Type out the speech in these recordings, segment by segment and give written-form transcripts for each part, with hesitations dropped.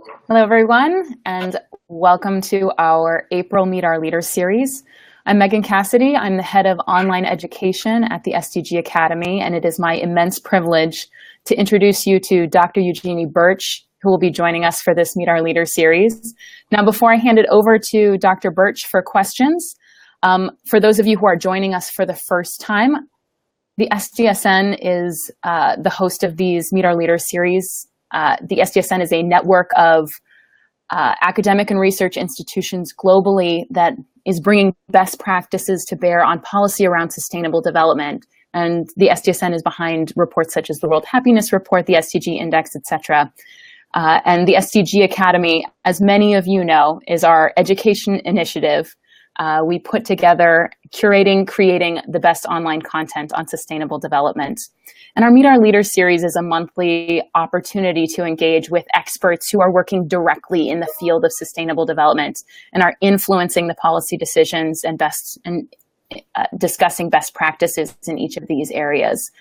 Hello, everyone, and welcome to our April Meet Our Leaders series. I'm Megan Cassidy. I'm the head of online education at the SDG Academy, and it is my immense privilege to introduce you to Dr. Eugenie Birch, who will be joining us for this Meet Our Leaders series. Now, before I hand it over to Dr. Birch for questions, for those of you who are joining us for the first time, the SDSN is the host of these Meet Our Leaders series. The SDSN is a network of academic and research institutions globally that is bringing best practices to bear on policy around sustainable development. And the SDSN is behind reports such as the World Happiness Report, the SDG Index, etc. And the SDG Academy, as many of you know, is our education initiative. We put together curating, creating the best online content on sustainable development. And our Meet Our Leaders series is a monthly opportunity to engage with experts who are working directly in the field of sustainable development and are influencing the policy decisions and discussing best practices in each of these areas.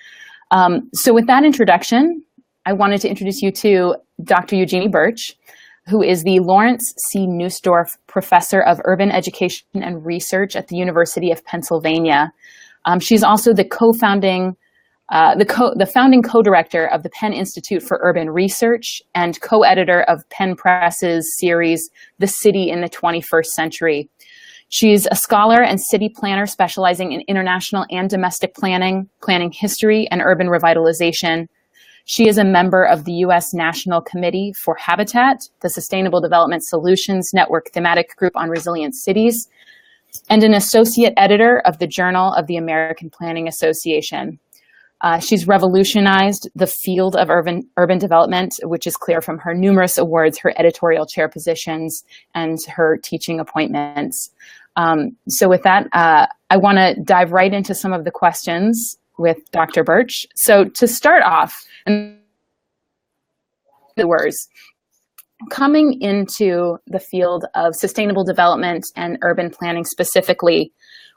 So with that introduction, I wanted to introduce you to Dr. Eugenie Birch, who is the Lawrence C. Nussdorf Professor of Urban Education and Research at the University of Pennsylvania. She's also the founding co-director of the Penn Institute for Urban Research and co-editor of Penn Press's series, The City in the 21st Century. She's a scholar and city planner specializing in international and domestic planning, planning history, and urban revitalization. She is a member of the U.S. National Committee for Habitat, the Sustainable Development Solutions Network Thematic Group on Resilient Cities, and an associate editor of the Journal of the American Planning Association. She's revolutionized the field of urban development, which is clear from her numerous awards, her editorial chair positions, and her teaching appointments. So with that, I want to dive right into some of the questions with Dr. Birch. So to start off, and the words, coming into the field of sustainable development and urban planning specifically,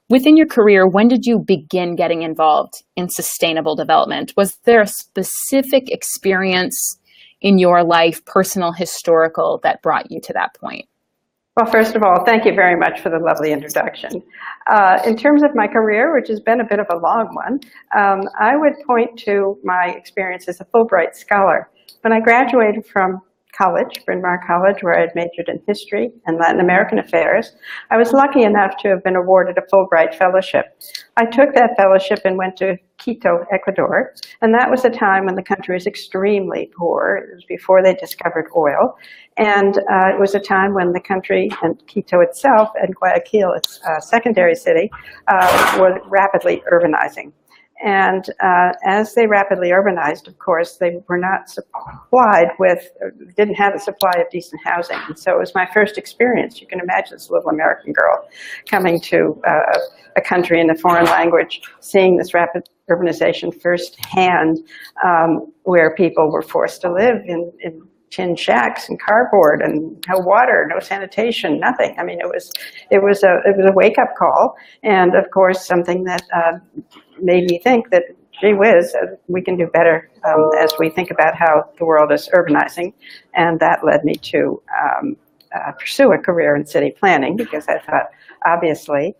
within your career, when did you begin getting involved in sustainable development? Was there a specific experience in your life, personal, historical, that brought you to that point? Well, first of all, thank you very much for the lovely introduction. In terms of my career, which has been a bit of a long one, I would point to my experience as a Fulbright scholar. When I graduated from college, Bryn Mawr College, where I had majored in history and Latin American affairs, I was lucky enough to have been awarded a Fulbright fellowship. I took that fellowship and went to Quito, Ecuador, and that was a time when the country was extremely poor. It was before they discovered oil, and it was a time when the country and Quito itself and Guayaquil, its secondary city, were rapidly urbanizing. And as they rapidly urbanized, of course, they were not supplied with, didn't have a supply of decent housing. And so it was my first experience. You can imagine this little American girl coming to a country in a foreign language, seeing this rapid urbanization firsthand, where people were forced to live in tin shacks and cardboard and no water, no sanitation, nothing. I mean, it was a wake-up call, and of course something that made me think that, gee whiz, we can do better as we think about how the world is urbanizing, and that led me to pursue a career in city planning, because I thought, obviously,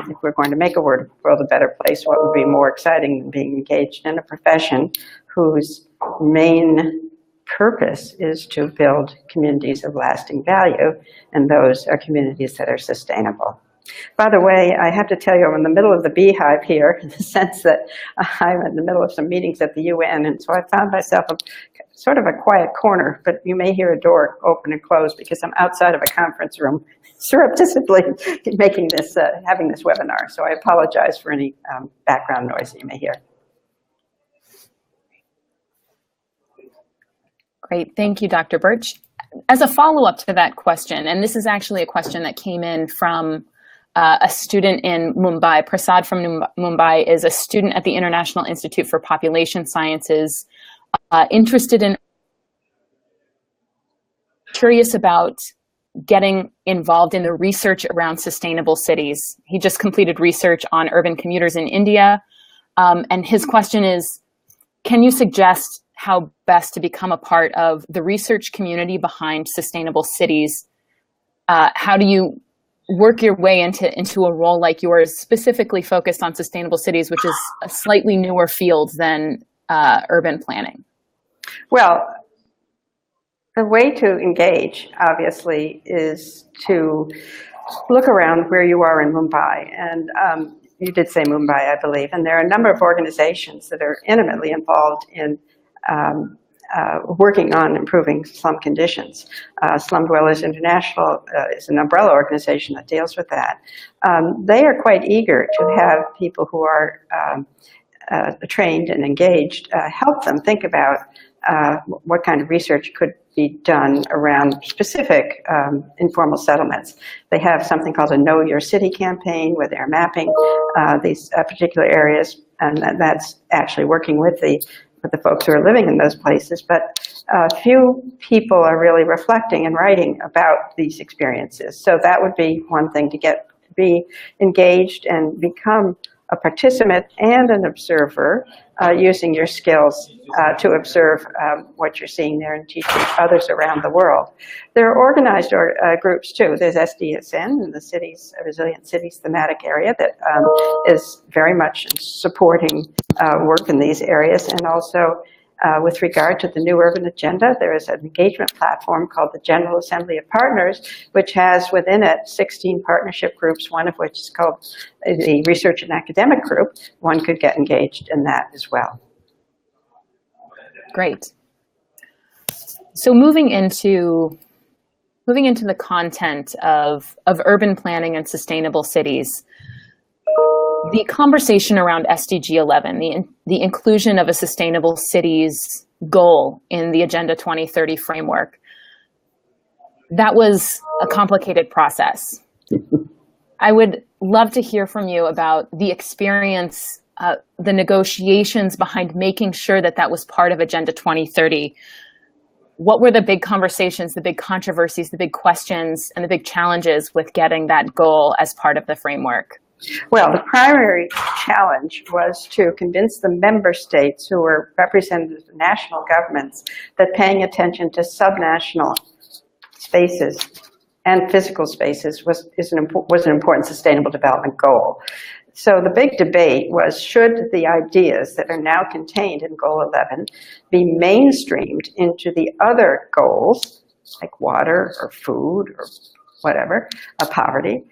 if we're going to make a world a better place, what would be more exciting than being engaged in a profession whose main purpose is to build communities of lasting value, and those are communities that are sustainable. By the way, I have to tell you, I'm in the middle of the beehive here, in the sense that I'm in the middle of some meetings at the UN, and so I found myself sort of a quiet corner, but you may hear a door open and close because I'm outside of a conference room, surreptitiously making this, having this webinar. So I apologize for any background noise that you may hear. Great, thank you, Dr. Birch. As a follow-up to that question, and this is actually a question that came in from a student in Mumbai. Prasad from Mumbai is a student at the International Institute for Population Sciences, curious about getting involved in the research around sustainable cities. He just completed research on urban commuters in India, and his question is, can you suggest how best to become a part of the research community behind sustainable cities. How do you work your way into a role like yours, specifically focused on sustainable cities, which is a slightly newer field than urban planning? Well, the way to engage, obviously, is to look around where you are in Mumbai. And you did say Mumbai, I believe. And there are a number of organizations that are intimately involved in working on improving slum conditions. Slum Dwellers International is an umbrella organization that deals with that. They are quite eager to have people who are trained and engaged help them think about what kind of research could be done around specific informal settlements. They have something called a Know Your City campaign where they're mapping these particular areas, and that's actually working with the folks who are living in those places. But few people are really reflecting and writing about these experiences. So that would be one thing, to be engaged and become a participant and an observer, using your skills to observe what you're seeing there and teaching others around the world. There are organized groups too. There's SDSN in the cities, Resilient Cities thematic area, that is very much supporting work in these areas. And also with regard to the New Urban Agenda, there is an engagement platform called the General Assembly of Partners, which has within it 16 partnership groups, one of which is called the Research and Academic Group. One could get engaged in that as well. Great. So moving into the content of urban planning and sustainable cities, the conversation around SDG 11, the inclusion of a sustainable cities goal in the Agenda 2030 framework, that was a complicated process. I would love to hear from you about the experience, the negotiations behind making sure that that was part of Agenda 2030. What were the big conversations, the big controversies, the big questions, and the big challenges with getting that goal as part of the framework? Well, the primary challenge was to convince the member states, who were representatives of national governments, that paying attention to subnational spaces and physical spaces was an important sustainable development goal. So the big debate was, should the ideas that are now contained in Goal 11 be mainstreamed into the other goals, like water or food or whatever, poverty,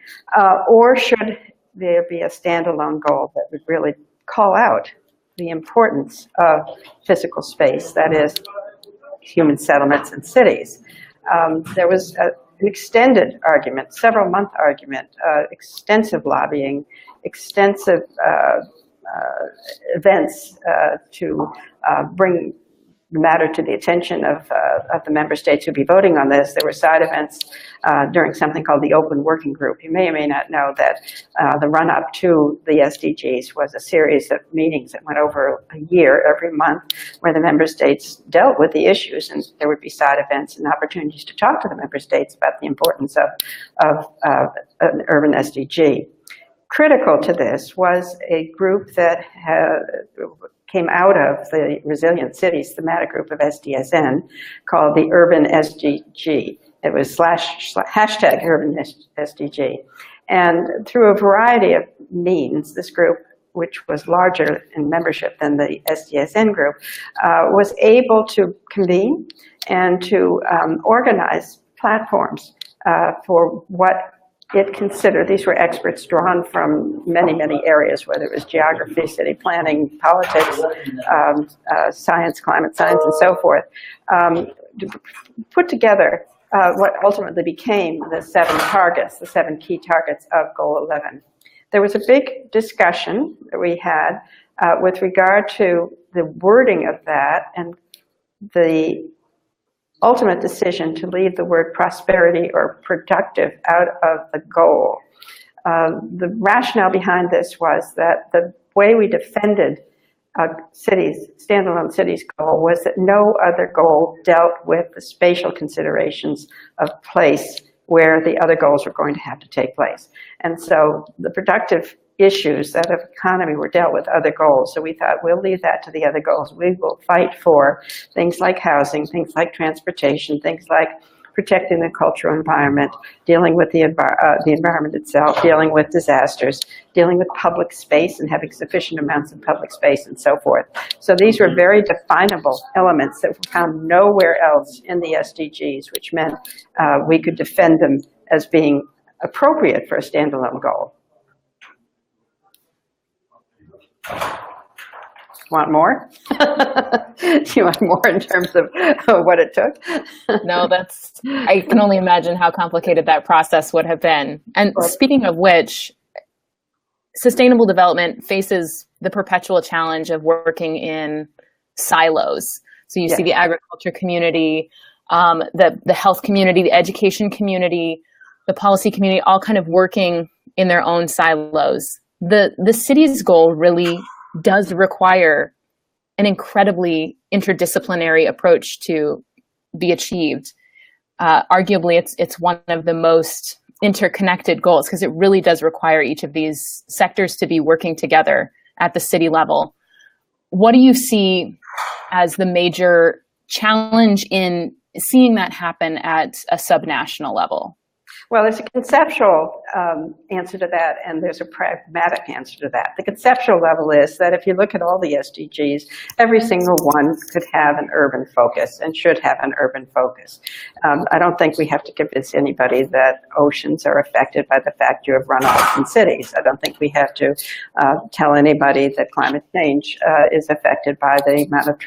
or should there be a standalone goal that would really call out the importance of physical space, that is, human settlements and cities. There was an extended argument, several-month argument, extensive lobbying, extensive events to bring the matter to the attention of the member states who'd be voting on this. There were side events during something called the Open Working Group. You may or may not know that the run-up to the SDGs was a series of meetings that went over a year, every month, where the member states dealt with the issues, and there would be side events and opportunities to talk to the member states about the importance of an urban SDG. Critical to this was a group that came out of the Resilient Cities thematic group of SDSN called the Urban SDG. It was hashtag Urban SDG. And through a variety of means, this group, which was larger in membership than the SDSN group, was able to convene and to organize platforms for what it considered. These were experts drawn from many, many areas, whether it was geography, city planning, politics, science, climate science, and so forth, to put together what ultimately became the 7 targets, the 7 key targets of Goal 11. There was a big discussion that we had with regard to the wording of that and the ultimate decision to leave the word prosperity or productive out of the goal. The rationale behind this was that the way we defended standalone cities goal was that no other goal dealt with the spatial considerations of place where the other goals were going to have to take place. And so the productive issues that of economy were dealt with other goals. So we thought we'll leave that to the other goals. We will fight for things like housing, things like transportation, things like protecting the cultural environment, dealing with the environment itself, dealing with disasters, dealing with public space and having sufficient amounts of public space and so forth. So these were very definable elements that were found nowhere else in the SDGs, which meant we could defend them as being appropriate for a standalone goal. Want more? Do you want more in terms of what it took? No, I can only imagine how complicated that process would have been. And speaking of which, sustainable development faces the perpetual challenge of working in silos. So you see the agriculture community, the health community, the education community, the policy community, all kind of working in their own silos. The city's goal really does require an incredibly interdisciplinary approach to be achieved. Arguably, it's one of the most interconnected goals because it really does require each of these sectors to be working together at the city level. What do you see as the major challenge in seeing that happen at a subnational level? Well, there's a conceptual answer to that, and there's a pragmatic answer to that. The conceptual level is that if you look at all the SDGs, every single one could have an urban focus and should have an urban focus. I don't think we have to convince anybody that oceans are affected by the fact you have runoff in cities. I don't think we have to tell anybody that climate change is affected by the amount of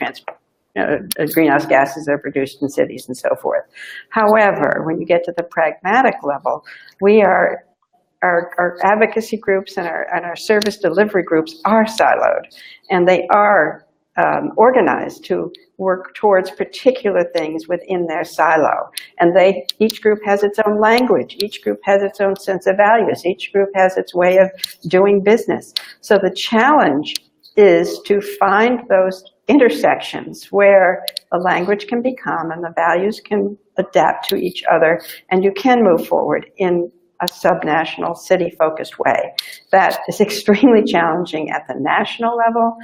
greenhouse gases are produced in cities and so forth. However, when you get to the pragmatic level, our advocacy groups and our service delivery groups are siloed, and they are organized to work towards particular things within their silo. And each group has its own language, each group has its own sense of values, each group has its way of doing business. So the challenge is to find those intersections where the language can be common, the values can adapt to each other, and you can move forward in a subnational, city-focused way. That is extremely challenging at the national level,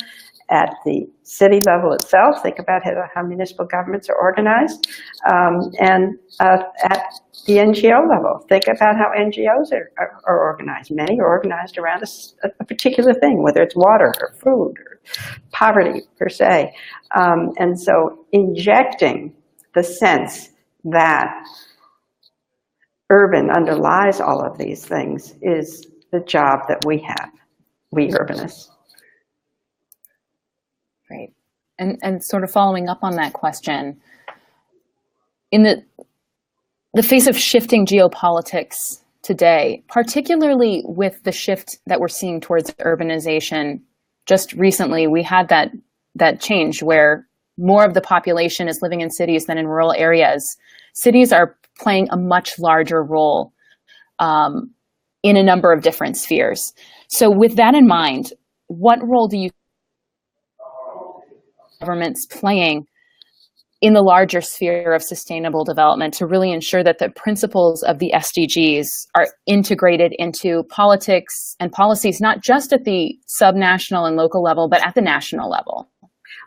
at the city level itself. Think about how municipal governments are organized, and at the NGO level. Think about how NGOs are organized. Many are organized around a particular thing, whether it's water or food or poverty per se. And so injecting the sense that urban underlies all of these things is the job that we have, we urbanists. Great. And sort of following up on that question, in the face of shifting geopolitics today, particularly with the shift that we're seeing towards urbanization, just recently we had that change where more of the population is living in cities than in rural areas. Cities are playing a much larger role in a number of different spheres. So with that in mind, what role do you governments playing in the larger sphere of sustainable development to really ensure that the principles of the SDGs are integrated into politics and policies, not just at the subnational and local level, but at the national level?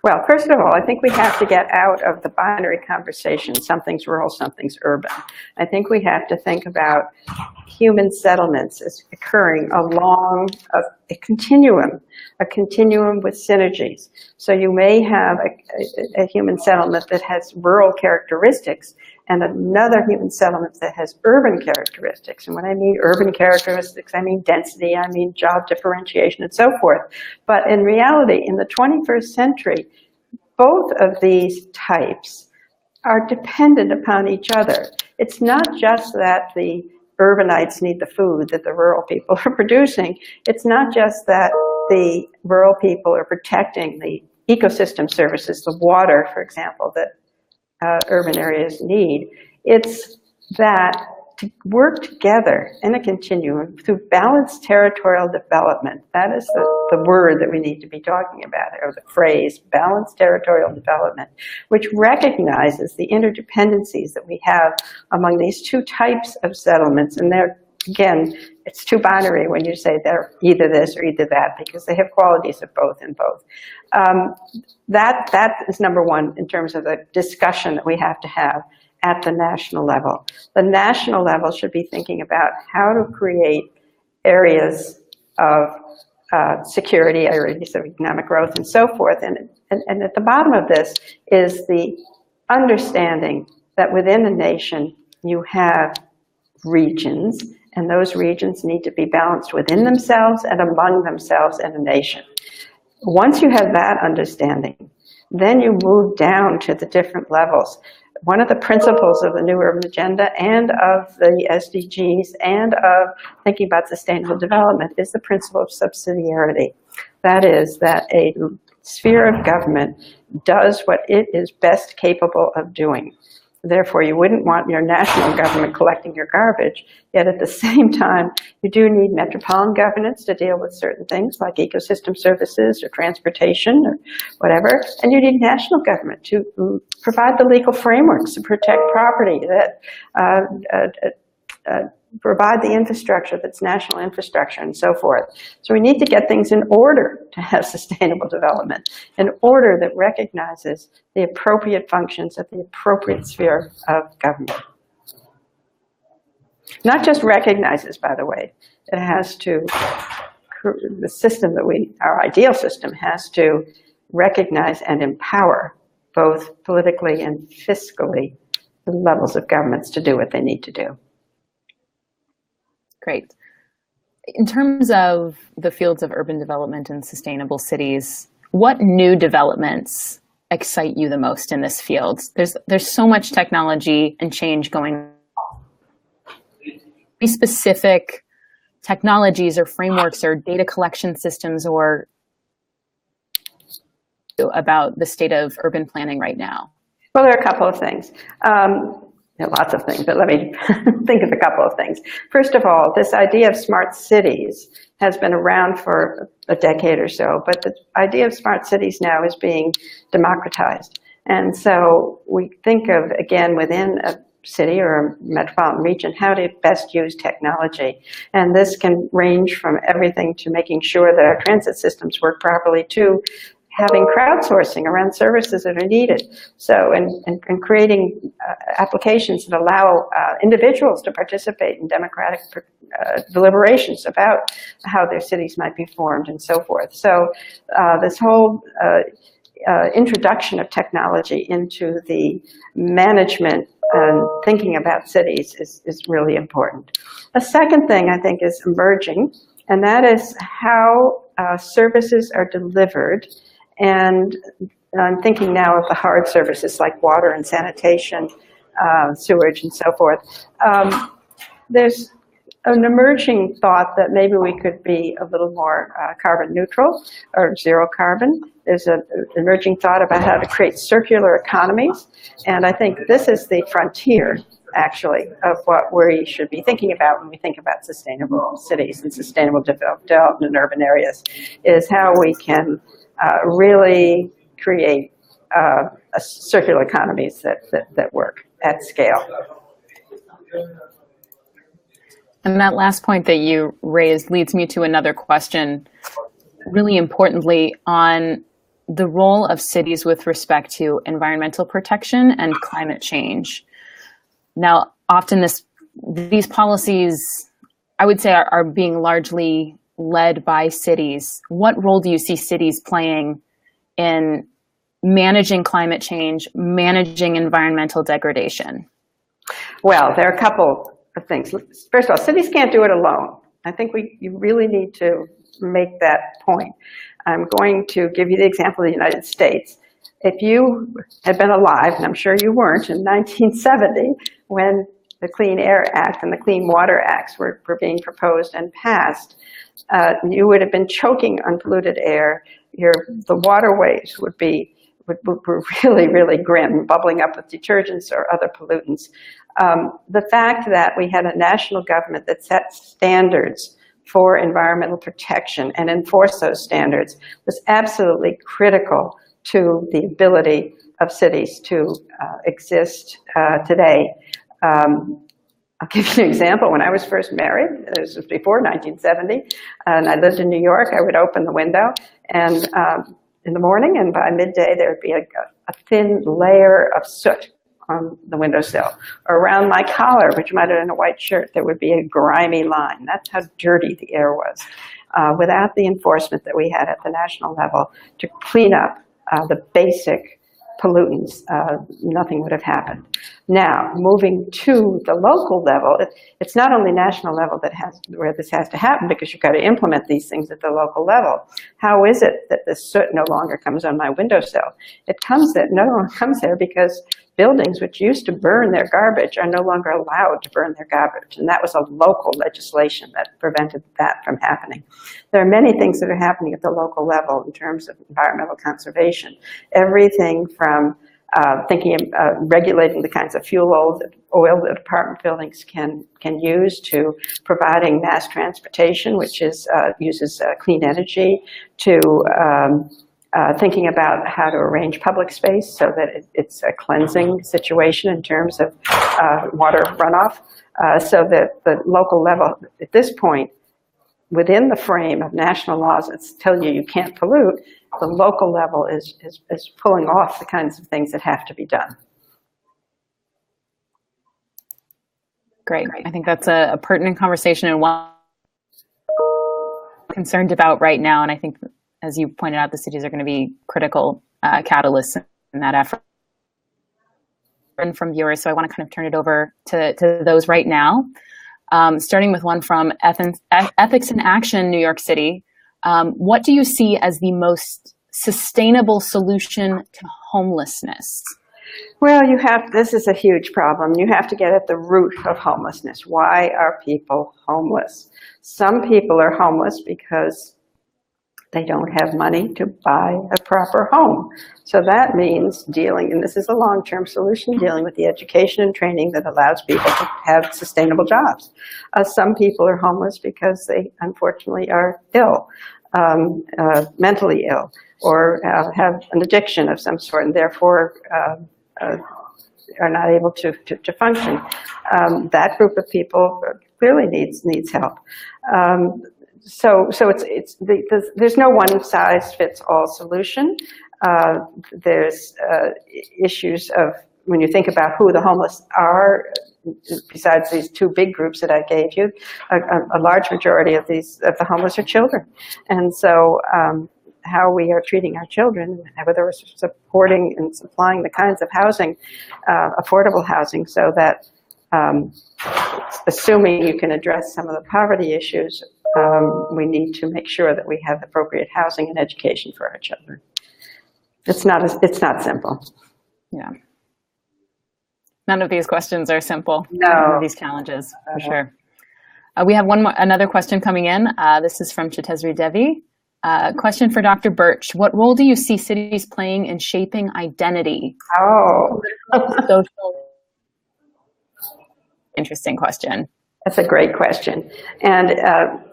Well, first of all, I think we have to get out of the binary conversation, something's rural, something's urban. I think we have to think about human settlements as occurring along a continuum with synergies. So you may have a human settlement that has rural characteristics and another human settlement that has urban characteristics. And when I mean urban characteristics, I mean density, I mean job differentiation, and so forth. But in reality, in the 21st century, both of these types are dependent upon each other. It's not just that the urbanites need the food that the rural people are producing. It's not just that the rural people are protecting the ecosystem services, the water, for example, that urban areas need. It's that to work together in a continuum through balanced territorial development. That is the word that we need to be talking about, or the phrase balanced territorial development, which recognizes the interdependencies that we have among these two types of settlements. And they're, again, it's too binary when you say they're either this or either that, because they have qualities of both and both. That is number one in terms of the discussion that we have to have at the national level. The national level should be thinking about how to create areas of security, areas of economic growth, and so forth. And at the bottom of this is the understanding that within a nation you have regions, and those regions need to be balanced within themselves and among themselves in a nation. Once you have that understanding, then you move down to the different levels. One of the principles of the New Urban Agenda and of the SDGs and of thinking about sustainable development is the principle of subsidiarity. That is, that a sphere of government does what it is best capable of doing. Therefore, you wouldn't want your national government collecting your garbage, yet at the same time, you do need metropolitan governance to deal with certain things like ecosystem services or transportation or whatever, and you need national government to provide the legal frameworks to protect property, that provide the infrastructure that's national infrastructure and so forth. So we need to get things in order to have sustainable development, in order that recognizes the appropriate functions of the appropriate sphere of government. Not just recognizes, by the way, it has to, the system that our ideal system has to recognize and empower both politically and fiscally the levels of governments to do what they need to do. Great. In terms of the fields of urban development and sustainable cities, what new developments excite you the most in this field? There's so much technology and change going on. Any specific technologies or frameworks or data collection systems or about the state of urban planning right now? Well, there are a couple of things. There are lots of things, but let me think of a couple of things. First of all, this idea of smart cities has been around for a decade or so, but the idea of smart cities now is being democratized. And so we think of, again, within a city or a metropolitan region, how to best use technology. And this can range from everything to making sure that our transit systems work properly to having crowdsourcing around services that are needed. So, and creating applications that allow individuals to participate in democratic deliberations about how their cities might be formed and so forth. So this whole introduction of technology into the management and thinking about cities is really important. A second thing I think is emerging, and that is how services are delivered. And I'm thinking now of the hard services like water and sanitation, sewage and so forth. There's an emerging thought that maybe we could be a little more carbon neutral or zero carbon. There's an emerging thought about how to create circular economies. And I think this is the frontier, actually, of what we should be thinking about when we think about sustainable cities and sustainable development in urban areas, is how we can really create circular economies that work at scale. And that last point that you raised leads me to another question, really importantly, on the role of cities with respect to environmental protection and climate change. Now, often these policies, I would say, are being largely led by cities. What role do you see cities playing in managing climate change, managing environmental degradation? Well, there are a couple of things. First of all, cities can't do it alone. I think you really need to make that point. I'm going to give you the example of the United States. If you had been alive, and I'm sure you weren't, in 1970, when the Clean Air Act and the Clean Water Acts were being proposed and passed, you would have been choking on polluted air. The waterways were really, really grim, bubbling up with detergents or other pollutants. The fact that we had a national government that set standards for environmental protection and enforced those standards was absolutely critical to the ability of cities to exist today. I'll give you an example. When I was first married, this was before 1970, and I lived in New York, I would open the window, and in the morning, and by midday, there would be a thin layer of soot on the windowsill. Or around my collar, which might have been a white shirt, there would be a grimy line. That's how dirty the air was. Without the enforcement that we had at the national level to clean up the basic pollutants, nothing would have happened. Now, moving to the local level, it's not only national level where this has to happen, because you've got to implement these things at the local level. How is it that the soot no longer comes on my windowsill? It no longer comes there because buildings which used to burn their garbage are no longer allowed to burn their garbage, and that was a local legislation that prevented that from happening. There are many things that are happening at the local level in terms of environmental conservation. Everything from regulating the kinds of oil that apartment buildings can use, to providing mass transportation, which uses clean energy, to thinking about how to arrange public space so that it's a cleansing situation in terms of water runoff, so that the local level, at this point, within the frame of national laws that tell you can't pollute, the local level is pulling off the kinds of things that have to be done. Great. I think that's a pertinent conversation and one I'm concerned about right now. And I think, as you pointed out, the cities are going to be critical catalysts in that effort. And from viewers, so I want to kind of turn it over to those right now, starting with one from Ethics in Action, New York City. What do you see as the most sustainable solution to homelessness? Well, this is a huge problem. You have to get at the root of homelessness. Why are people homeless? Some people are homeless because they don't have money to buy a proper home. So that means and this is a long-term solution, dealing with the education and training that allows people to have sustainable jobs. Some people are homeless because they unfortunately are ill, mentally ill, or have an addiction of some sort, and therefore are not able to function. That group of people clearly needs help. So there's no one-size-fits-all solution. There's issues of, when you think about who the homeless are, besides these two big groups that I gave you, a large majority of the homeless are children. And so how we are treating our children, whether we're supporting and supplying the kinds of housing, affordable housing, so that assuming you can address some of the poverty issues, we need to make sure that we have appropriate housing and education for our children. It's not simple. Yeah. None of these questions are simple. No. None of these challenges, for sure. We have another question coming in. This is from Chattaraj Devi. Question for Dr. Birch. What role do you see cities playing in shaping identity? Oh. Social. Interesting question. That's a great question. And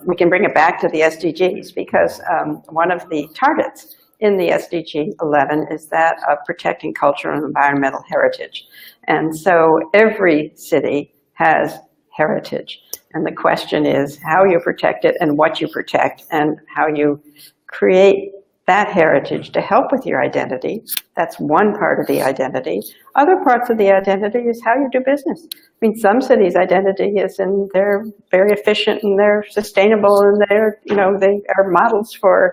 we can bring it back to the SDGs, because one of the targets in the SDG 11 is that of protecting cultural and environmental heritage. And so every city has heritage. And the question is how you protect it and what you protect and how you create that heritage to help with your identity. That's one part of the identity. Other parts of the identity is how you do business. I mean, some cities' identity is they're very efficient and they're sustainable and they are models for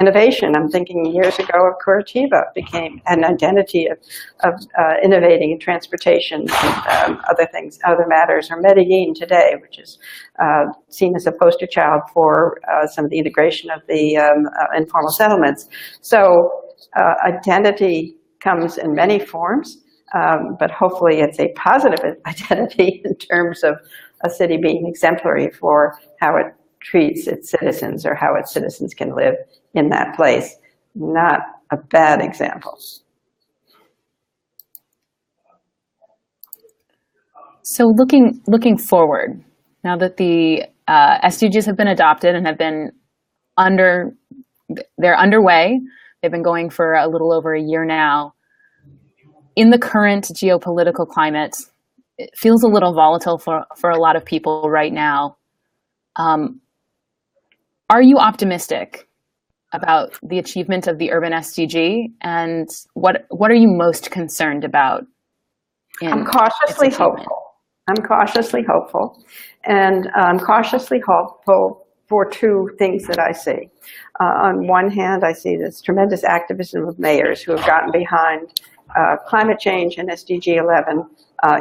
innovation. I'm thinking years ago of Curitiba became an identity of innovating in transportation and other matters, or Medellin today, which is seen as a poster child for some of the integration of the informal settlements. So identity comes in many forms. But hopefully it's a positive identity in terms of a city being exemplary for how it treats its citizens, or how its citizens can live in that place. Not a bad example. So looking forward, now that the SDGs have been adopted and have been they're underway, they've been going for a little over a year now. In the current geopolitical climate, it feels a little volatile for a lot of people right now. Are you optimistic about the achievement of the urban SDG, and what are you most concerned about? I'm cautiously hopeful. I'm cautiously hopeful, and I'm cautiously hopeful for two things that I see. On one hand, I see this tremendous activism of mayors who have gotten behind climate change and SDG 11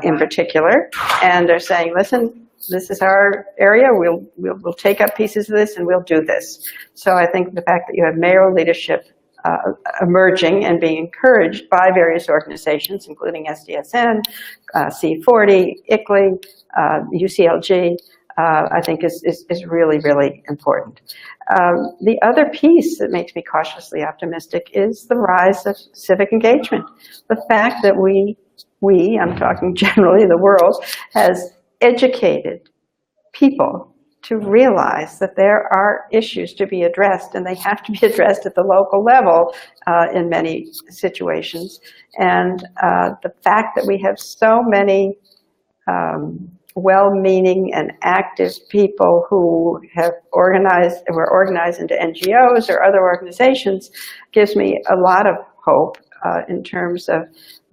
in particular, and they're saying, listen, this is our area, we'll take up pieces of this and we'll do this. So I think the fact that you have mayoral leadership emerging and being encouraged by various organizations, including SDSN, C40, ICLEI, UCLG, I think is really, really important. The other piece that makes me cautiously optimistic is the rise of civic engagement. The fact that we, I'm talking generally the world, has educated people to realize that there are issues to be addressed, and they have to be addressed at the local level in many situations. And the fact that we have so many well-meaning and active people who have were organized into NGOs or other organizations gives me a lot of hope in terms of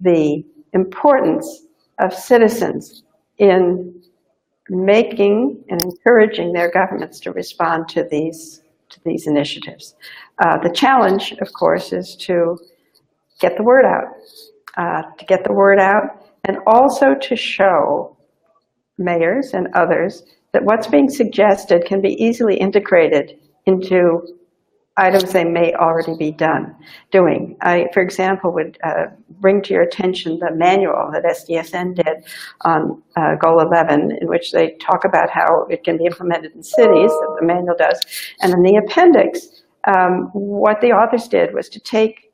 the importance of citizens in making and encouraging their governments to respond to these initiatives. The challenge, of course, is to get the word out, and also to show mayors and others that what's being suggested can be easily integrated into items they may already be doing. I, for example, would bring to your attention the manual that SDSN did on Goal 11, in which they talk about how it can be implemented in cities, that the manual does. And in the appendix, what the authors did was to take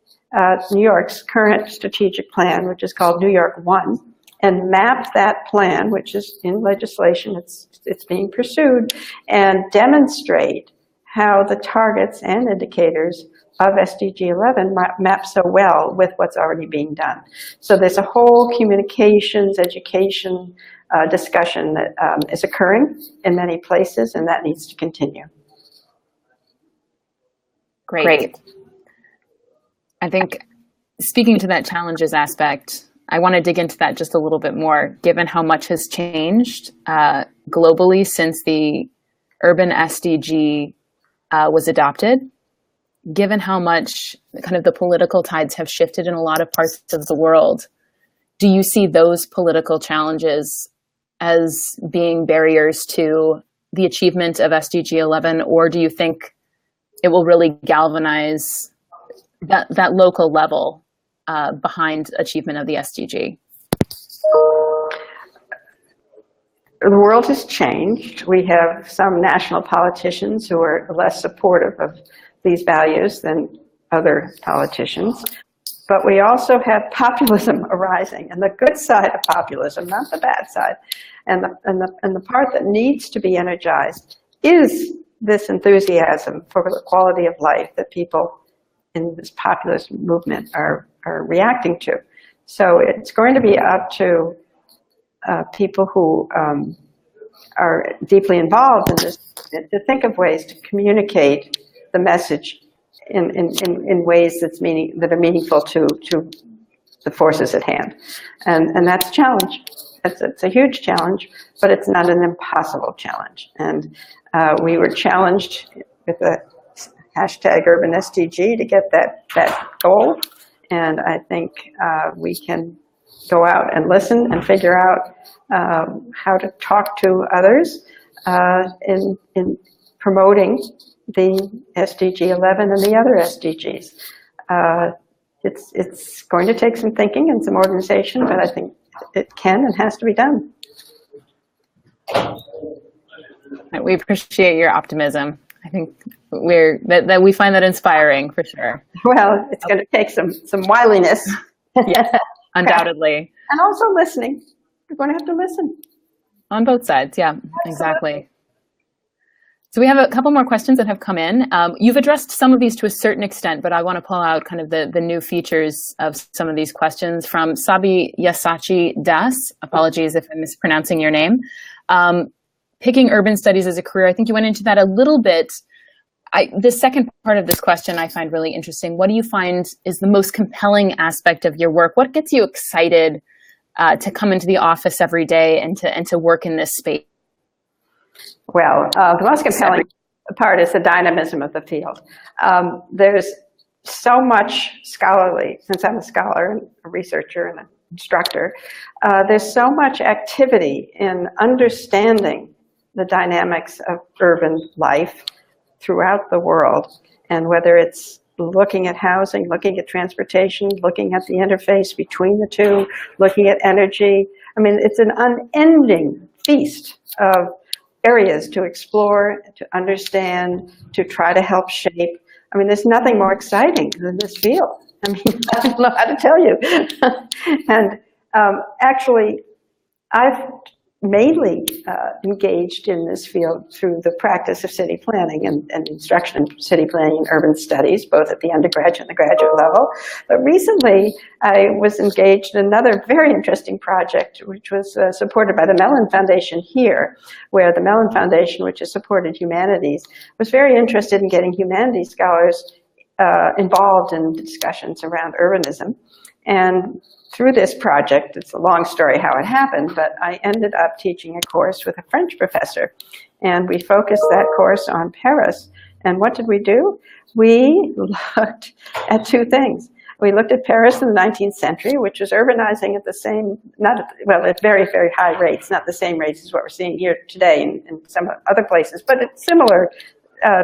New York's current strategic plan, which is called New York 1, and map that plan, which is in legislation, it's being pursued, and demonstrate how the targets and indicators of SDG 11 map so well with what's already being done. So there's a whole communications, education discussion that is occurring in many places, and that needs to continue. Great. I think, speaking to that challenges aspect, I want to dig into that just a little bit more, given how much has changed globally since the urban SDG was adopted, given how much kind of the political tides have shifted in a lot of parts of the world. Do you see those political challenges as being barriers to the achievement of SDG 11, or do you think it will really galvanize that local level behind achievement of the SDG? The world has changed. We have some national politicians who are less supportive of these values than other politicians. But we also have populism arising, and the good side of populism, not the bad side. And the part that needs to be energized is this enthusiasm for the quality of life that people in this populist movement are reacting to. So it's going to be up to people who are deeply involved in this to think of ways to communicate the message in ways that are meaningful to the forces at hand, and that's a challenge. It's a huge challenge, but it's not an impossible challenge. And we were challenged with the hashtag Urban SDG to get that goal, and I think we can go out and listen and figure out how to talk to others in promoting the SDG 11 and the other SDGs. It's going to take some thinking and some organization, but I think it can and has to be done. We appreciate your optimism. I think that we find that inspiring for sure. Well, it's going to take some wiliness. Yes, undoubtedly. And also listening. You're going to have to listen. On both sides, yeah, Absolutely. Exactly. So we have a couple more questions that have come in. You've addressed some of these to a certain extent, but I want to pull out kind of the new features of some of these questions from Sabi Yasachi Das. Apologies if I'm mispronouncing your name. Picking urban studies as a career, I think you went into that a little bit. The second part of this question I find really interesting. What do you find is the most compelling aspect of your work? What gets you excited to come into the office every day and to work in this space? Well, the most compelling part is the dynamism of the field. There's so much scholarly, since I'm a scholar and a researcher and an instructor, there's so much activity in understanding the dynamics of urban life throughout the world, and whether it's looking at housing, looking at transportation, looking at the interface between the two, looking at energy. I mean, it's an unending feast of areas to explore, to understand, to try to help shape. I mean, there's nothing more exciting than this field. I mean, I don't know how to tell you. And actually, I've mainly engaged in this field through the practice of city planning and instruction in city planning and urban studies, both at the undergraduate and the graduate level. But recently, I was engaged in another very interesting project, which was supported by the Mellon Foundation here, where the Mellon Foundation, which has supported humanities, was very interested in getting humanities scholars involved in discussions around urbanism. And through this project, it's a long story how it happened, but I ended up teaching a course with a French professor. And we focused that course on Paris. And what did we do? We looked at two things. We looked at Paris in the 19th century, which was urbanizing at the same, at very, very high rates, not the same rates as what we're seeing here today in some other places, but it's similar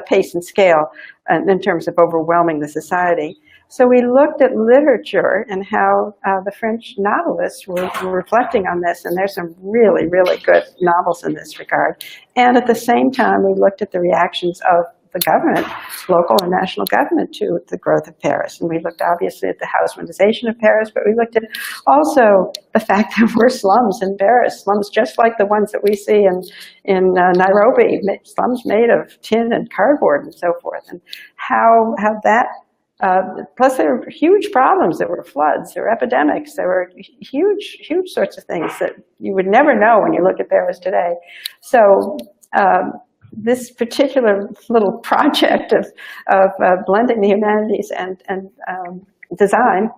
pace and scale in terms of overwhelming the society. So we looked at literature and how the French novelists were reflecting on this, and there's some really, really good novels in this regard. And at the same time, we looked at the reactions of the government, local and national government, to the growth of Paris. And we looked obviously at the housemanization of Paris, but we looked at also the fact that we're slums in Paris, slums just like the ones that we see in Nairobi, slums made of tin and cardboard and so forth, and how that plus there were huge problems. There were floods, there were epidemics, there were huge sorts of things that you would never know when you look at Paris today. So this particular little project of blending the humanities and design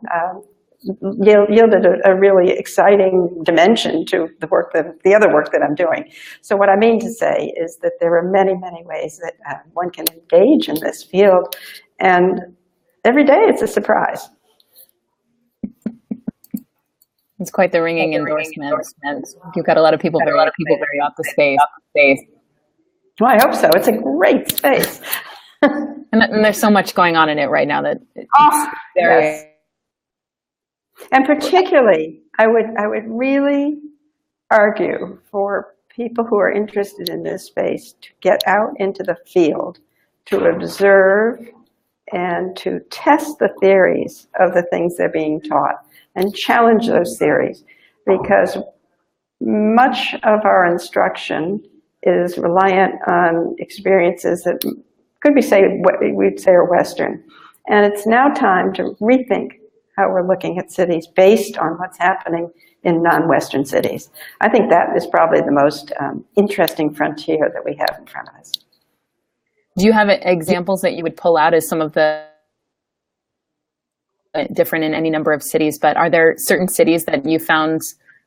yielded a really exciting dimension to the other work that I'm doing. So what I mean to say is that there are many, many ways that one can engage in this field, and every day it's a surprise. It's quite the ringing endorsement. You've got a lot of people very off the space. Well, I hope so. It's a great space. and there's so much going on in it right now that it's very... Yes. And particularly, I would really argue for people who are interested in this space to get out into the field, to observe, and to test the theories of the things they're being taught and challenge those theories, because much of our instruction is reliant on experiences that could be we'd say are Western. And it's now time to rethink how we're looking at cities based on what's happening in non-Western cities. I think that is probably the most interesting frontier that we have in front of us. Do you have examples that you would pull out as some of the different in any number of cities, but are there certain cities that you found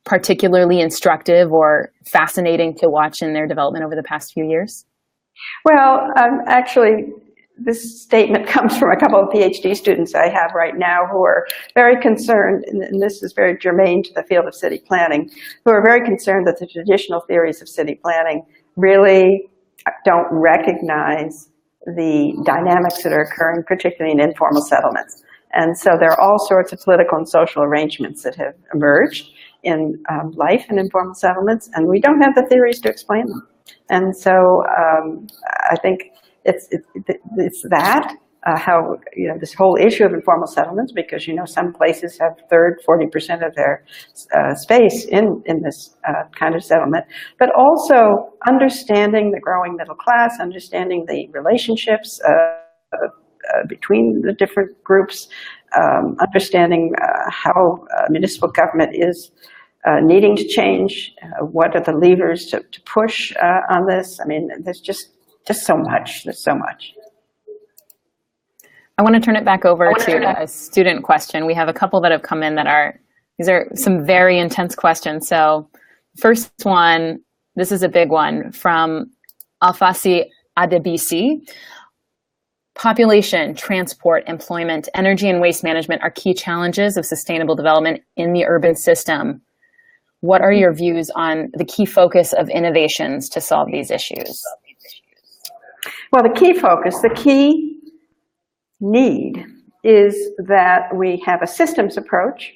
particularly instructive or fascinating to watch in their development over the past few years? Well, actually, this statement comes from a couple of PhD students I have right now who are very concerned, and this is very germane to the field of city planning, who are very concerned that the traditional theories of city planning really don't recognize the dynamics that are occurring, particularly in informal settlements. And so there are all sorts of political and social arrangements that have emerged in life in informal settlements, and we don't have the theories to explain them. And so I think it's that, how, this whole issue of informal settlements, because, some places have 40% of their space in this kind of settlement, but also understanding the growing middle class, understanding the relationships between the different groups, understanding how municipal government is needing to change, what are the levers to push on this. I mean, there's just so much. There's so much. I want to turn it back over to a student question. We have a couple that have come in these are some very intense questions. So first one, this is a big one from Alfasi Adebisi. Population, transport, employment, energy, and waste management are key challenges of sustainable development in the urban system. What are your views on the key focus of innovations to solve these issues? Well, the key need is that we have a systems approach,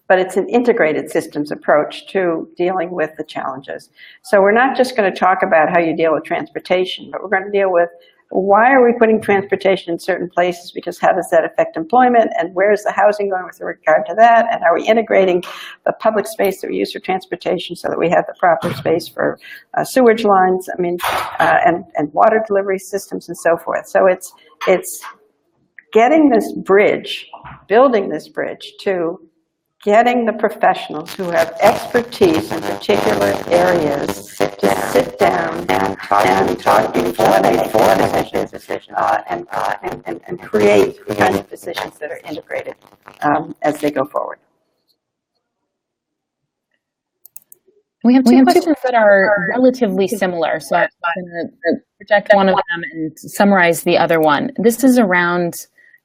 but it's an integrated systems approach to dealing with the challenges. So we're not just going to talk about how you deal with transportation, but we're going to deal with why are we putting transportation in certain places, because how does that affect employment, and where's the housing going with regard to that, and are we integrating the public space that we use for transportation so that we have the proper space for sewage lines, and water delivery systems and so forth. So it's getting this bridge, building this bridge to getting the professionals who have expertise in particular areas to sit down and talk before they make those decisions, and create the kind of decisions that are integrated as they go forward. We have two questions that are relatively similar, so I'm going to project one of them and summarize the other one. This is around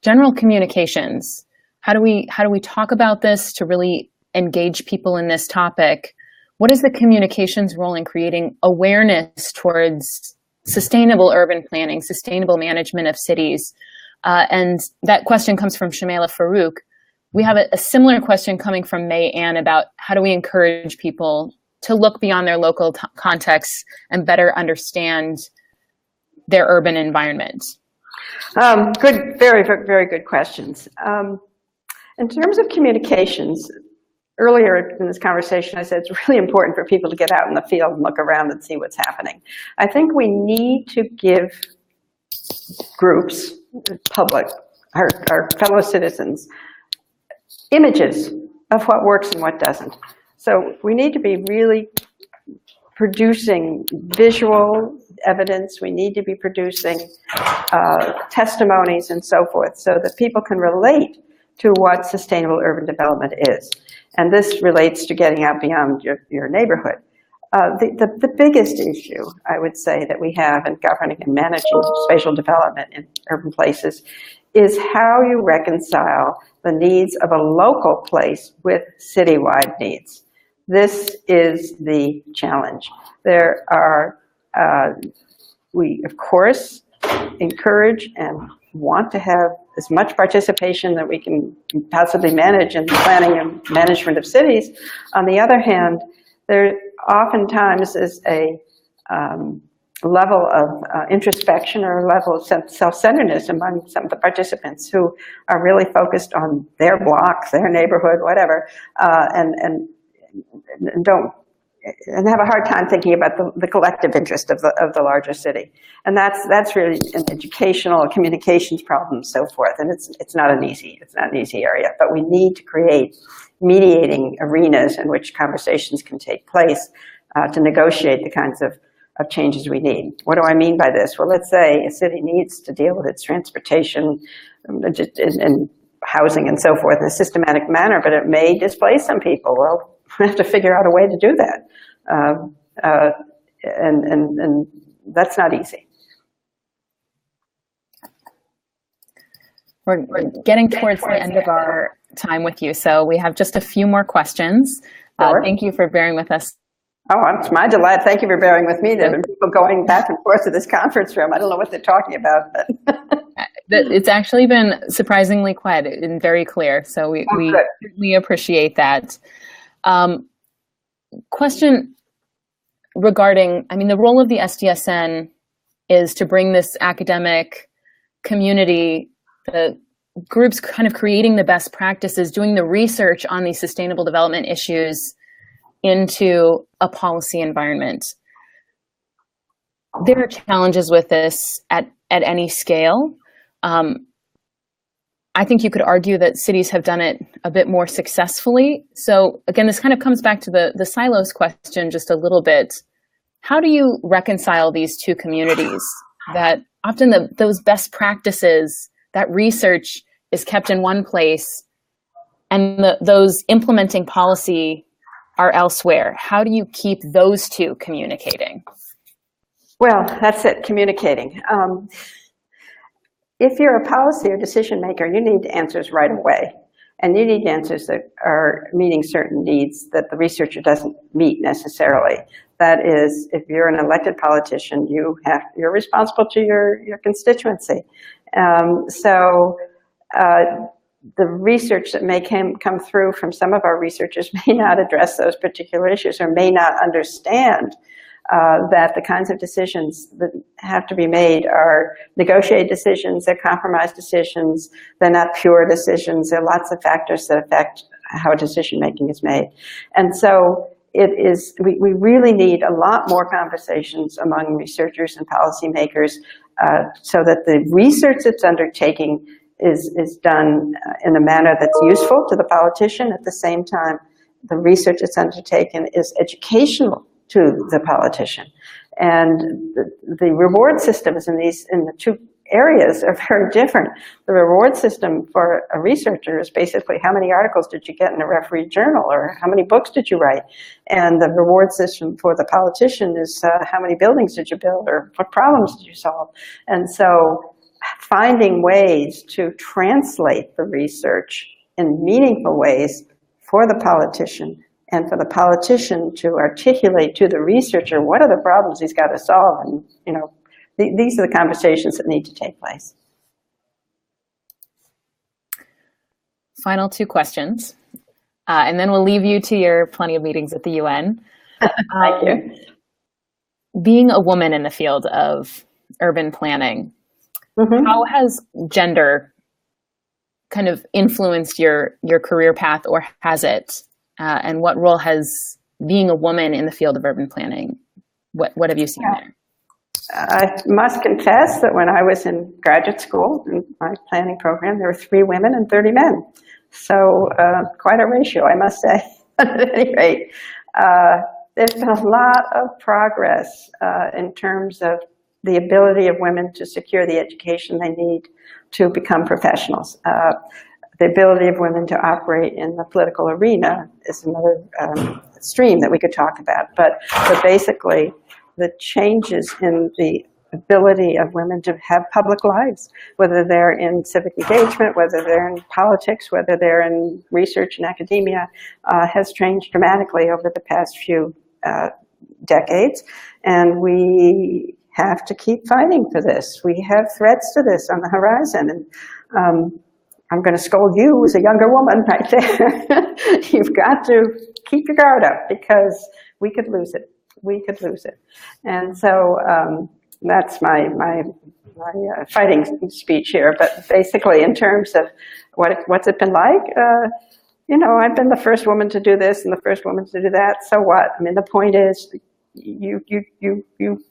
general communications. How do we talk about this to really engage people in this topic? What is the communications role in creating awareness towards sustainable urban planning, sustainable management of cities? And that question comes from Shamela Farouk. We have a similar question coming from May Ann about how do we encourage people to look beyond their local contexts and better understand their urban environment? Good, very, very good questions. In terms of communications, earlier in this conversation, I said it's really important for people to get out in the field and look around and see what's happening. I think we need to give groups, public, our fellow citizens, images of what works and what doesn't. So we need to be really producing visual evidence. We need to be producing testimonies and so forth so that people can relate to what sustainable urban development is. And this relates to getting out beyond your neighborhood. The biggest issue, I would say, that we have in governing and managing spatial development in urban places is how you reconcile the needs of a local place with citywide needs. This is the challenge. There are, we of course encourage and want to have as much participation that we can possibly manage in the planning and management of cities. On the other hand, there oftentimes is a level of introspection or a level of self-centeredness among some of the participants who are really focused on their block, their neighborhood, whatever, and have a hard time thinking about the collective interest of the larger city. And that's really an educational, communications problem, and so forth. And it's not an easy area. But we need to create mediating arenas in which conversations can take place to negotiate the kinds of changes we need. What do I mean by this? Well, let's say a city needs to deal with its transportation and housing and so forth in a systematic manner, but it may displace some people. Well, we have to figure out a way to do that. And that's not easy. We're getting towards the end of our time with you, so we have just a few more questions. Sure. Thank you for bearing with us. Oh, it's my delight. Thank you for bearing with me. There have been people going back and forth to this conference room. I don't know what they're talking about, but it's actually been surprisingly quiet and very clear, so we certainly appreciate that. Question regarding, the role of the SDSN is to bring this academic community the groups kind of creating the best practices, doing the research on these sustainable development issues into a policy environment. There are challenges with this at any scale. I think you could argue that cities have done it a bit more successfully. So again, this kind of comes back to the silos question just a little bit. How do you reconcile these two communities that often those best practices, that research is kept in one place and those implementing policy are elsewhere? How do you keep those two communicating? Well, that's it, communicating. If you're a policy or decision maker, you need answers right away. And you need answers that are meeting certain needs that the researcher doesn't meet necessarily. That is, if you're an elected politician, you're responsible to your constituency. The research that may come through from some of our researchers may not address those particular issues or may not understand that the kinds of decisions that have to be made are negotiated decisions, they're compromise decisions, they're not pure decisions, there are lots of factors that affect how decision making is made. And so we really need a lot more conversations among researchers and policymakers so that the research that's undertaking is done in a manner that's useful to the politician. At the same time, the research that's undertaken is educational to the politician. And the reward systems in the two areas are very different. The reward system for a researcher is basically how many articles did you get in a refereed journal, or how many books did you write? And the reward system for the politician is how many buildings did you build, or what problems did you solve? And so finding ways to translate the research in meaningful ways for the politician, and for the politician to articulate to the researcher what are the problems he's got to solve. And, these are the conversations that need to take place. Final two questions, and then we'll leave you to your plenty of meetings at the UN. Thank you. Being a woman in the field of urban planning, how has gender kind of influenced your career path, or has it? And what role has being a woman in the field of urban planning, what have you seen there? I must confess that when I was in graduate school, in my planning program, there were 3 women and 30 men. So quite a ratio, I must say. At any rate, there's been a lot of progress in terms of the ability of women to secure the education they need to become professionals. The ability of women to operate in the political arena is another stream that we could talk about. But basically, the changes in the ability of women to have public lives, whether they're in civic engagement, whether they're in politics, whether they're in research and academia, has changed dramatically over the past few decades. And we have to keep fighting for this. We have threats to this on the horizon. And I'm going to scold you as a younger woman right there. You've got to keep your guard up, because we could lose it. We could lose it. And so that's my fighting speech here. But basically, in terms of what's it been like, I've been the first woman to do this and the first woman to do that. So what? I mean, the point is, you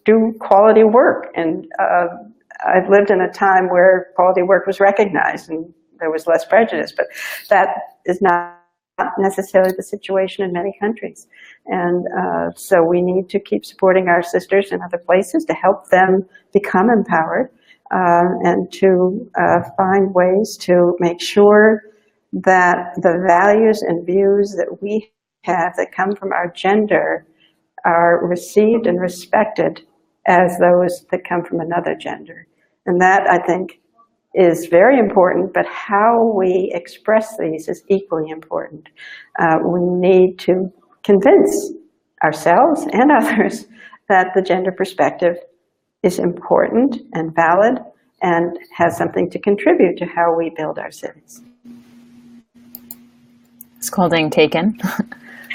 do quality work, and I've lived in a time where quality work was recognized and there was less prejudice, but that is not necessarily the situation in many countries. And so we need to keep supporting our sisters in other places to help them become empowered, and to find ways to make sure that the values and views that we have that come from our gender are received and respected as those that come from another gender. And that, I think, is very important, but how we express these is equally important. We need to convince ourselves and others that the gender perspective is important and valid and has something to contribute to how we build our cities. Scolding taken.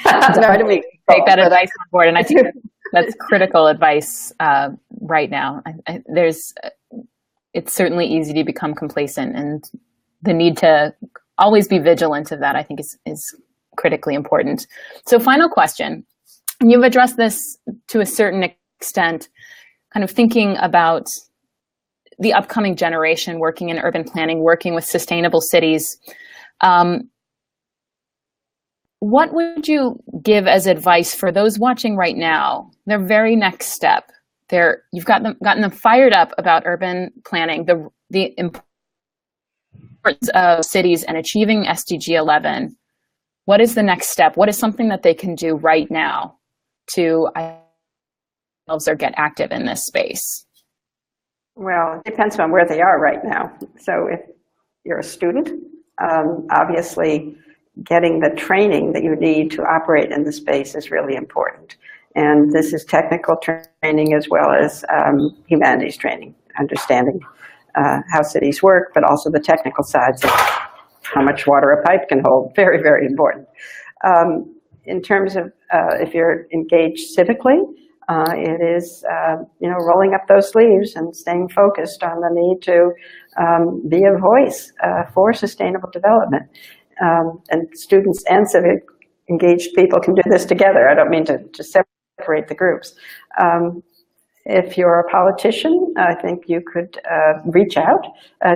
No, I didn't mean take that advice on board, and I think that's critical advice right now. it's certainly easy to become complacent, and the need to always be vigilant of that, I think, is critically important. So final question, and you've addressed this to a certain extent, kind of thinking about the upcoming generation working in urban planning, working with sustainable cities. What would you give as advice for those watching right now, their very next step? You've gotten them fired up about urban planning, the importance of cities and achieving SDG 11. What is the next step? What is something that they can do right now to or get active in this space? Well, it depends on where they are right now. So if you're a student, obviously getting the training that you need to operate in the space is really important. And this is technical training as well as humanities training, understanding how cities work, but also the technical sides of how much water a pipe can hold. Very, very important. In terms of if you're engaged civically, it is rolling up those sleeves and staying focused on the need to be a voice for sustainable development. And students and civic engaged people can do this together. I don't mean to separate the groups. If you're a politician, I think you could reach out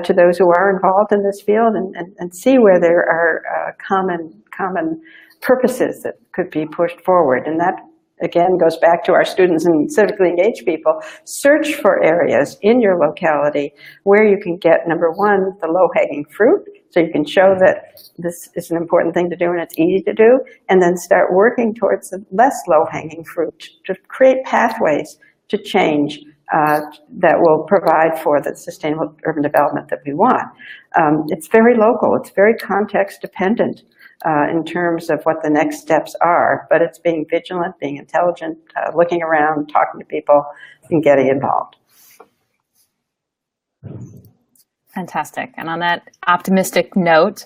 to those who are involved in this field and see where there are common purposes that could be pushed forward. And that, again, goes back to our students and civically engaged people. Search for areas in your locality where you can get, number one, the low-hanging fruit, so you can show that this is an important thing to do and it's easy to do, and then start working towards the less low-hanging fruit to create pathways to change that will provide for the sustainable urban development that we want. It's very local, it's very context dependent in terms of what the next steps are, but it's being vigilant, being intelligent, looking around, talking to people, and getting involved. Fantastic. And on that optimistic note,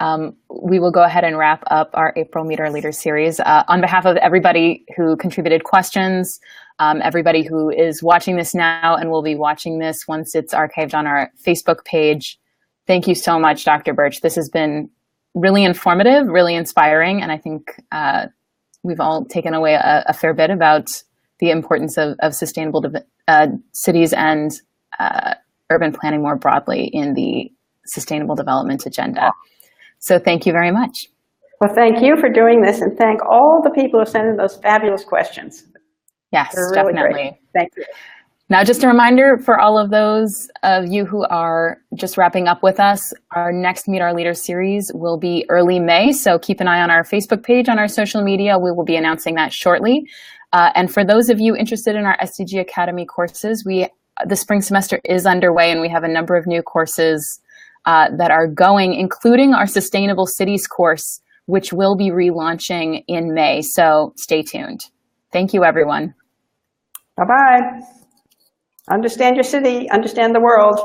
we will go ahead and wrap up our April Meet Our Leaders series. On behalf of everybody who contributed questions, everybody who is watching this now and will be watching this once it's archived on our Facebook page, thank you so much, Dr. Birch. This has been really informative, really inspiring, and I think we've all taken away a fair bit about the importance of sustainable cities and urban planning more broadly in the sustainable development agenda. So thank you very much. Well, thank you for doing this, and thank all the people who sent in those fabulous questions. Yes, They're really definitely. Great. Thank you. Now, just a reminder for all of those of you who are just wrapping up with us, our next Meet Our Leaders series will be early May, so keep an eye on our Facebook page, on our social media. We will be announcing that shortly. And for those of you interested in our SDG Academy courses, the spring semester is underway, and we have a number of new courses that are going, including our Sustainable Cities course, which will be relaunching in May, so stay tuned. Thank you, everyone. Bye-bye. Understand your city, understand the world.